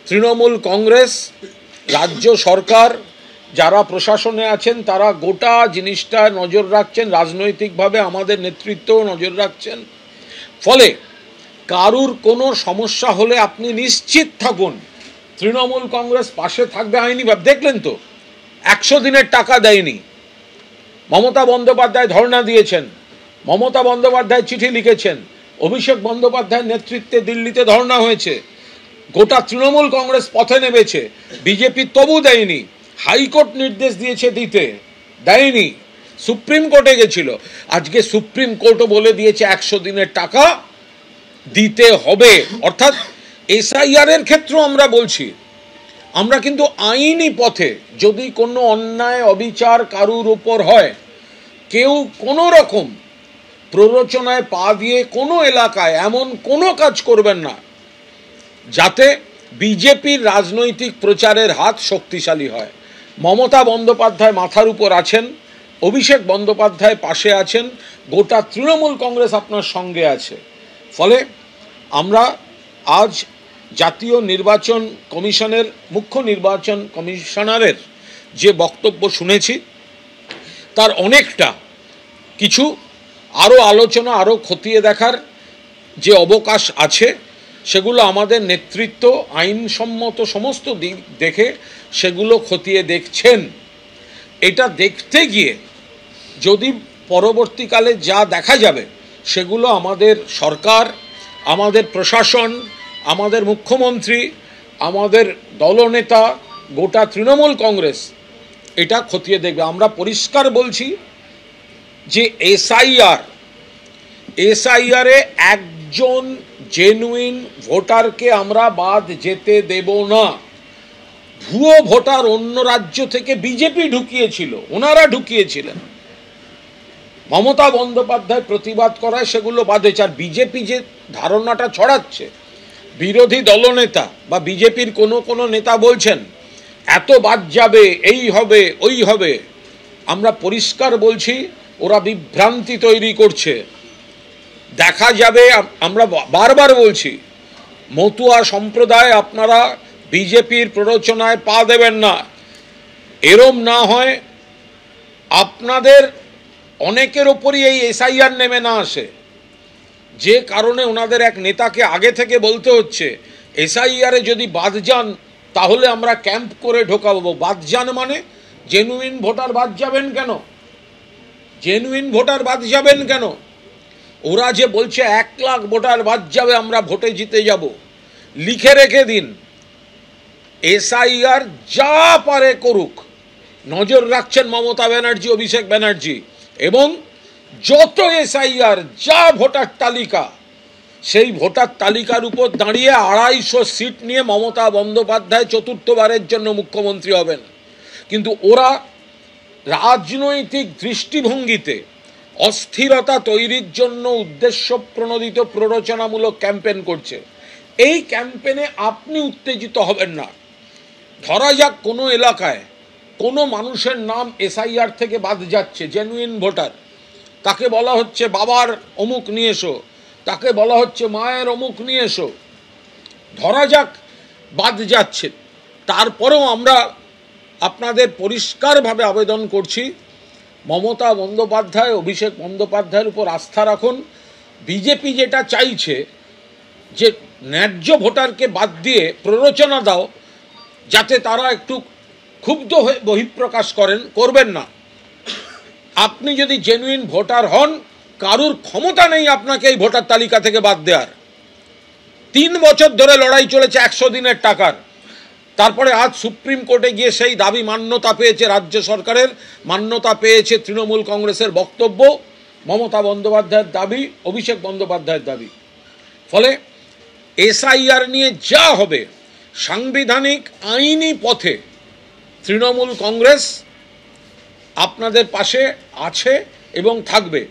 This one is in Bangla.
তৃণমূল কংগ্রেস, রাজ্য সরকার, যারা প্রশাসনে আছেন তারা গোটা জিনিসটা নজর রাখছেন, রাজনৈতিকভাবে আমাদের নেতৃত্ব নজর রাখছেন। ফলে কারুর কোনো সমস্যা হলে আপনি নিশ্চিত থাকুন তৃণমূল কংগ্রেস পাশে থাকবে। আইনিভাবে দেখলেন তো 100 দিনের টাকা দেয়নি, মমতা বন্দ্যোপাধ্যায় ধর্ণা দিয়েছেন, মমতা বন্দ্যোপাধ্যায় চিঠি লিখেছেন, অভিষেক বন্দ্যোপাধ্যায়ের নেতৃত্বে দিল্লিতে ধর্ণা হয়েছে, গোটা তৃণমূল কংগ্রেস পথে নেমেছে, বিজেপি তবু দেয়নি। হাইকোর্ট নির্দেশ দিয়েছে দিতে, দেয়নি। সুপ্রিম কোর্টে গেছিল, আজকে সুপ্রিম কোর্টও বলে দিয়েছে 100 দিনের টাকা দিতে হবে। অর্থাৎ এসআইআর এর ক্ষেত্রেও আমরা বলছি, আমরা কিন্তু আইনি পথে যদি কোনো অন্যায় অবিচার কারুর উপর হয়, কেউ কোনো রকম প্ররোচনায় পা দিয়ে কোনো এলাকায় এমন কোনো কাজ করবেন না যাতে বিজেপির রাজনৈতিক প্রচারের হাত শক্তিশালী হয়। মমতা বন্দ্যোপাধ্যায় মাথার উপর আছেন, অভিষেক বন্দ্যোপাধ্যায় পাশে আছেন, গোটা তৃণমূল কংগ্রেস আপনার সঙ্গে আছে। ফলে আমরা আজ জাতীয় নির্বাচন কমিশনের মুখ্য নির্বাচন কমিশনারের যে বক্তব্য শুনেছি, তার অনেকটা কিছু আরও আলোচনা, আরও খতিয়ে দেখার যে অবকাশ আছে, সেগুলো আমাদের নেতৃত্ব আইনসম্মত সমস্ত দিক দেখে সেগুলো খতিয়ে দেখছেন। এটা দেখতে গিয়ে যদি পরবর্তীকালে যা দেখা যাবে, সেগুলো আমাদের সরকার, আমাদের প্রশাসন, আমাদের মুখ্যমন্ত্রী, আমাদের দলনেতা, গোটা তৃণমূল কংগ্রেস এটা খতিয়ে দেখবে। আমরা পরিষ্কার বলছি যে এসআইআরে একজন জেনুইন ভোটারকে আমরা বাদ যেতে দেব না। ভুয়ো ভোটার অন্য রাজ্য থেকে বিজেপি ঢুকিয়েছিল, ওনারা ঢুকিয়েছিলেন, মমতা বন্দ্যোপাধ্যায় প্রতিবাদ করায় সেগুলো বাদ হয়েছে। আর বিজেপি যে ধারণাটা ছড়াচ্ছে, বিরোধী দলনেতা বা বিজেপির কোনো নেতা বলছেন এত বাদ যাবে, এই হবে ওই হবে, আমরা পরিষ্কার বলছি ওরা বিভ্রান্তি তৈরি করছে। দেখা যাবে, আমরা বারবার বলছি মতুয়া সম্প্রদায় আপনারা বিজেপির প্ররোচনায় পা দেবেন না। এরম না হয় আপনাদের অনেকের ওপরই এই এসআইআর নেমে না আসে, যে কারণে ওনাদের এক নেতাকে আগে থেকে বলতে হচ্ছে এসআইআরে যদি বাদ যান তাহলে আমরা ক্যাম্প করে ঢোকাবো। বাদ যান মানে জেনুইন ভোটার বাদ যাবেন কেন? জেনুইন ভোটার বাদ যাবেন কেন? ওরা যে বলছে 1 লাখ ভোটার বাদ যাবে, আমরা ভোটে জিতে যাব, লিখে রেখে দিন। এসআইআর যা পারে করুক, নজর রাখছেন মমতা ব্যানার্জি, অভিষেক ব্যানার্জি, এবং যত এসআইআর যা ভোটার তালিকা, সেই ভোটার তালিকার উপর দাঁড়িয়ে 250 সিট নিয়ে মমতা বন্দ্যোপাধ্যায় 4র্থবারের জন্য মুখ্যমন্ত্রী হবেন। কিন্তু ওরা রাজনৈতিক দৃষ্টিভঙ্গিতে অস্থিরতা তৈরির জন্য উদ্দেশ্য প্রণোদিত প্ররোচনামূলক ক্যাম্পেন করছে। এই ক্যাম্পেনে আপনি উত্তেজিত হবেন না। ধরা যাক কোনো এলাকায় কোনো মানুষের নাম এসআইআর থেকে বাদ যাচ্ছে, জেনুইন ভোটার, তাকে বলা হচ্ছে বাবার অমুক নিয়ে এসো, তাকে বলা হচ্ছে মায়ের অমুক নিয়ে এসো, ধরা যাক বাদ যাচ্ছে, তারপরেও আমরা আপনাদের পরিষ্কারভাবে আবেদন করছি মমতা বন্দ্যোপাধ্যায়, অভিষেক বন্দ্যোপাধ্যায়ের উপর আস্থা রাখুন। বিজেপি যেটা চাইছে যে ন্যায্য ভোটারকে বাদ দিয়ে প্ররোচনা দাও যাতে তারা একটু ক্ষুব্ধ হয়ে বহিঃপ্রকাশ করবেন না। আপনি যদি জেনুইন ভোটার হন, কারুর ক্ষমতা নেই আপনাকে এই ভোটার তালিকা থেকে বাদ দেওয়ার। 3 বছর ধরে লড়াই চলেছে 100 দিনের টাকার, তারপরে আজ সুপ্রিম কোর্টে গিয়ে সেই দাবি মান্যতা পেয়েছে, রাজ্য সরকারের মান্যতা পেয়েছে তৃণমূল কংগ্রেসের বক্তব্য, মমতা বন্দ্যোপাধ্যায়ের দাবি, অভিষেক বন্দ্যোপাধ্যায়ের দাবি। ফলে এসআইআর নিয়ে যা হবে সাংবিধানিক আইনি পথে তৃণমূল কংগ্রেস আপনাদের পাশে আছে এবং থাকবে।